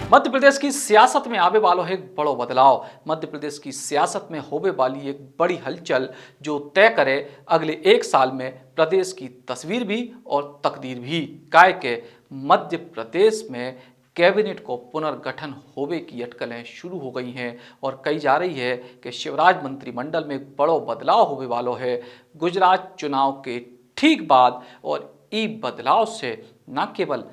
मध्य प्रदेश की सियासत में आवे वालों है एक बड़ो बदलाव। मध्य प्रदेश की सियासत में होवे वाली एक बड़ी हलचल जो तय करे अगले एक साल में प्रदेश की तस्वीर भी और तकदीर भी। काय के मध्य प्रदेश में कैबिनेट को पुनर्गठन होवे की अटकलें शुरू हो गई हैं और कही जा रही है कि शिवराज मंत्रिमंडल में एक बड़ो बदलाव होवे वालों है गुजरात चुनाव के ठीक बाद। और ई बदलाव से न केवल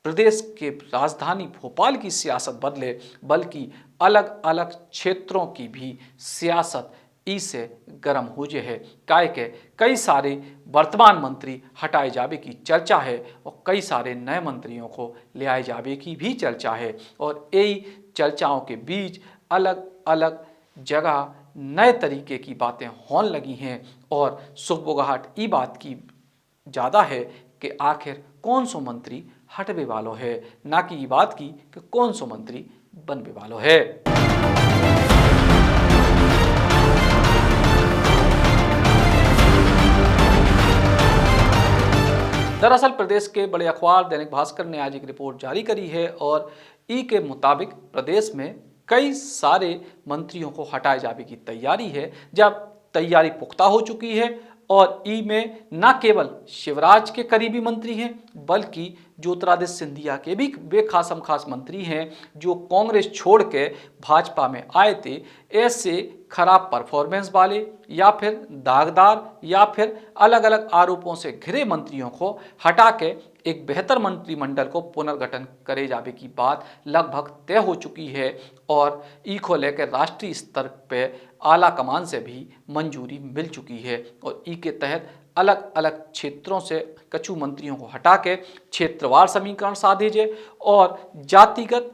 प्रदेश के राजधानी भोपाल की सियासत बदले बल्कि अलग अलग क्षेत्रों की भी सियासत से गर्म हो जे है। काय के कई सारे वर्तमान मंत्री हटाए जावे की चर्चा है और कई सारे नए मंत्रियों को ले आए जावे की भी चर्चा है। और यही चर्चाओं के बीच अलग अलग जगह नए तरीके की बातें होने लगी हैं और सुगबुगाहट ई बात की ज़्यादा है कि आखिर कौन सो मंत्री हटवे वालो है, ना कि ये बात की कि कौन सो मंत्री बनवे वालो है। दरअसल प्रदेश के बड़े अखबार दैनिक भास्कर ने आज एक रिपोर्ट जारी करी है और ई के मुताबिक प्रदेश में कई सारे मंत्रियों को हटाए जाने की तैयारी है। जब तैयारी पुख्ता हो चुकी है और ई में न केवल शिवराज के करीबी मंत्री हैं बल्कि ज्योतिरादित्य सिंधिया के भी वे खासम खास मंत्री हैं जो कांग्रेस छोड़ के भाजपा में आए थे। ऐसे खराब परफॉर्मेंस वाले या फिर दागदार या फिर अलग अलग आरोपों से घिरे मंत्रियों को हटा के एक बेहतर मंत्रिमंडल को पुनर्गठन करे जाने की बात लगभग तय हो चुकी है और ई को लेकर राष्ट्रीय स्तर पे आला कमान से भी मंजूरी मिल चुकी है। और ई के तहत अलग अलग क्षेत्रों से कछु मंत्रियों को हटा के क्षेत्रवार समीकरण साधे और जातिगत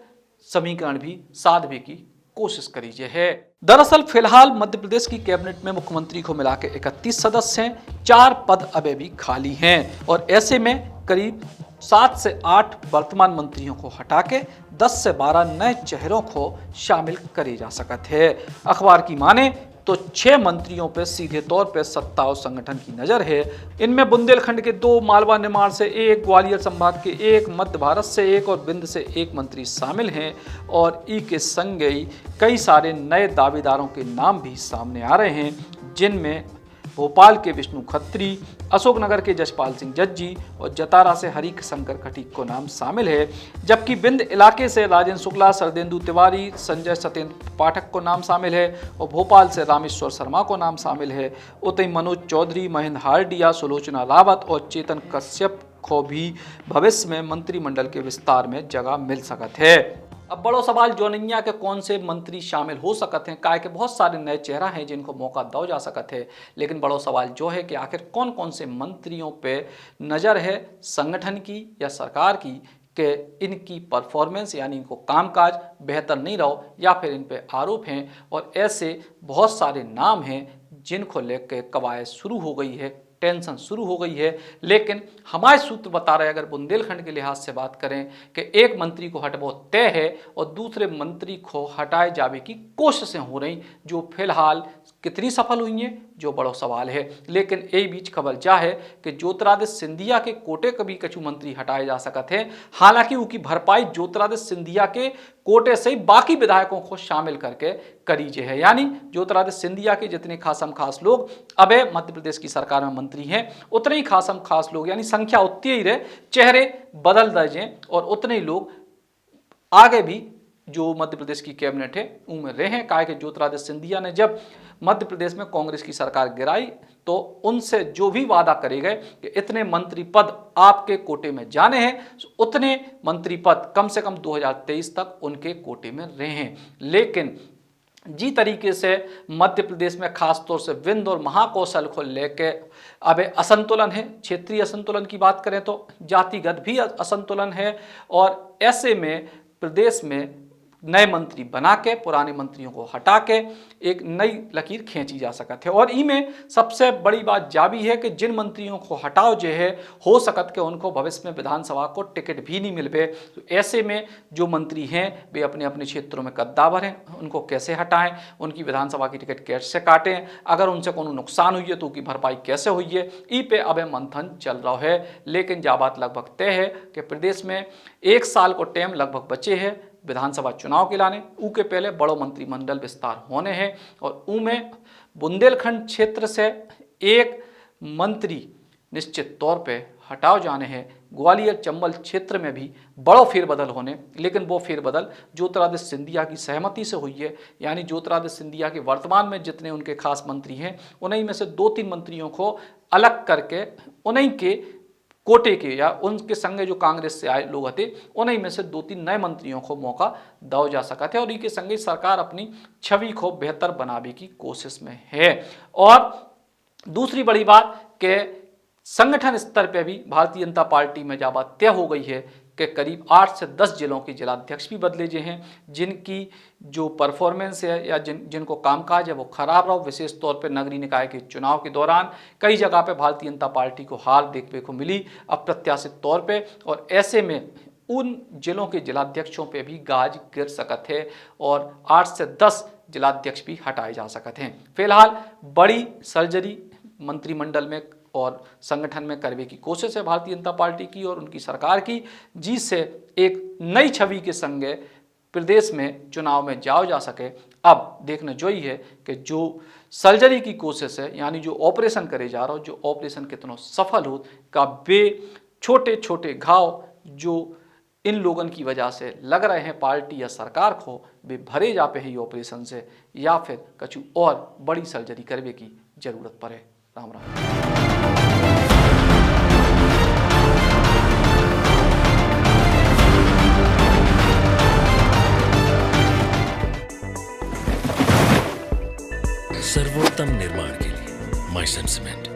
समीकरण भी साधने की कोशिश करीजे है। दरअसल फिलहाल मध्य प्रदेश की कैबिनेट में मुख्यमंत्री को मिला के 31 सदस्य हैं, 4 पद अभी भी खाली हैं और ऐसे में करीब 7 से 8 वर्तमान मंत्रियों को हटा के 10 से 12 नए चेहरों को शामिल करे जा सकते हैं। अखबार की माने तो 6 मंत्रियों पर सीधे तौर पर सत्ता और संगठन की नजर है। इनमें बुंदेलखंड के 2, मालवा निमाड़ से 1, ग्वालियर संभाग के 1, मध्य भारत से 1 और विंध्य से 1 मंत्री शामिल हैं। और ई के संग ही कई सारे नए दावेदारों के नाम भी सामने आ रहे हैं जिनमें भोपाल के विष्णु खत्री, अशोकनगर के जसपाल सिंह जज्जी और जतारा से हरीश शंकर खटीक को नाम शामिल है। जबकि विंध्य इलाके से राजेंद्र शुक्ला, शरदेंदु तिवारी, संजय सत्येंद्र पाठक को नाम शामिल है और भोपाल से रामेश्वर शर्मा को नाम शामिल है। उतई मनोज चौधरी, महेंद्र हार्डिया, सुलोचना रावत और चेतन कश्यप को भी भविष्य में मंत्रिमंडल के विस्तार में जगह मिल सकती है। अब बड़ो सवाल जोनिया के कौन से मंत्री शामिल हो सकते हैं। काय के बहुत सारे नए चेहरा हैं जिनको मौका दो जा सकते हैं, लेकिन बड़ो सवाल जो है कि आखिर कौन कौन से मंत्रियों पे नज़र है संगठन की या सरकार की कि इनकी परफॉर्मेंस यानी इनको कामकाज बेहतर नहीं रहो या फिर इन पे आरोप हैं। और ऐसे बहुत सारे नाम हैं जिनको लेकर कवायद शुरू हो गई है, टेंशन शुरू हो गई है। लेकिन हमारे सूत्र बता रहे अगर बुंदेलखंड के लिहाज से बात करें कि एक मंत्री को हटवो तय है और दूसरे मंत्री को हटाए जाने की कोशिशें हो रही जो फिलहाल कितनी सफल हुई हैं जो बड़ा सवाल है। लेकिन यही बीच खबर जा है कि ज्योतिरादित्य सिंधिया के कोटे के भी कछु मंत्री हटाए जा सकते हैं। हालांकि उनकी भरपाई ज्योतिरादित्य सिंधिया के कोटे से ही बाकी विधायकों को शामिल करके करीजे है। यानी ज्योतिरादित्य सिंधिया के जितने खासम खास लोग अब मध्य प्रदेश की सरकार में मंत्री हैं उतने ही खासम खास लोग यानी संख्या उतनी ही रहे, चेहरे बदल दर्जे और उतने ही लोग आगे भी जो मध्य प्रदेश की कैबिनेट है उनमें रहे हैं। कहा कि ज्योतिरादित्य सिंधिया ने जब मध्य प्रदेश में कांग्रेस की सरकार गिराई तो उनसे जो भी वादा करे गए कि इतने मंत्री पद आपके कोटे में जाने हैं उतने मंत्री पद कम से कम 2023 तक उनके कोटे में रहे हैं। लेकिन जी तरीके से मध्य प्रदेश में खासतौर से विंध्य और महाकौशल को लेके अब असंतुलन है। क्षेत्रीय असंतुलन की बात करें तो जातिगत भी असंतुलन है और ऐसे में प्रदेश में नए मंत्री बना के पुराने मंत्रियों को हटा के एक नई लकीर खींची जा सकती है। और इनमें सबसे बड़ी बात जा भी है कि जिन मंत्रियों को हटाओ जो है हो सकत के उनको भविष्य में विधानसभा को टिकट भी नहीं मिल पाए। तो ऐसे में जो मंत्री हैं वे अपने अपने क्षेत्रों में कद्दावर हैं, उनको कैसे हटाएं, उनकी विधानसभा की टिकट कैसे काटें, अगर उनसे कोनो नुकसान हुई है तो उनकी भरपाई कैसे हुई है, ई पे अब मंथन चल रहा है। लेकिन जा बात लगभग तय है कि प्रदेश में 1 साल को टाइम लगभग बचे है विधानसभा चुनाव के लाने ऊ के पहले बड़ो मंत्रिमंडल विस्तार होने हैं और ऊ में बुंदेलखंड क्षेत्र से एक मंत्री निश्चित तौर पे हटाव जाने हैं। ग्वालियर चंबल क्षेत्र में भी बड़ो फेरबदल होने, लेकिन वो फेरबदल ज्योतिरादित्य सिंधिया की सहमति से हुई है। यानी ज्योतिरादित्य सिंधिया के वर्तमान में जितने उनके खास मंत्री हैं उन्हीं में से 2-3 मंत्रियों को अलग करके उन्हीं के कोटे के या उनके संगे जो कांग्रेस से आए लोग थे उन्हीं में से 2-3 नए मंत्रियों को मौका दो जा सका थे और इनके संगे सरकार अपनी छवि को बेहतर बनाने की कोशिश में है। और दूसरी बड़ी बात कि संगठन स्तर पे भी भारतीय जनता पार्टी में जब बात तय हो गई है कि करीब 8 से 10 जिलों के जिलाध्यक्ष भी बदले जे हैं, जिनकी जो परफॉर्मेंस है या जिनको कामकाज है वो खराब रहा। विशेष तौर पे नगरीय निकाय के चुनाव के दौरान कई जगह पे भारतीय जनता पार्टी को हार देखने को मिली अप्रत्याशित तौर पे, और ऐसे में उन जिलों के जिलाध्यक्षों पे भी गाज गिर सकते हैं और 8 से 10 जिलाध्यक्ष भी हटाए जा सकते हैं। फिलहाल बड़ी सर्जरी मंत्रिमंडल में और संगठन में करने की कोशिश है भारतीय जनता पार्टी की और उनकी सरकार की, जिससे एक नई छवि के संगे प्रदेश में चुनाव में जाओ जा सके। अब देखना जो ही है कि जो सर्जरी की कोशिश है यानी जो ऑपरेशन करे जा रहा हो, जो ऑपरेशन कितना सफल हो का वे छोटे छोटे घाव जो इन लोगों की वजह से लग रहे हैं पार्टी या सरकार को, वे भरे जा पे ही ऑपरेशन से या फिर कछु और बड़ी सर्जरी करने की जरूरत पड़े। राम राम। सर्वोत्तम निर्माण के लिए माय सेंट सीमेंट।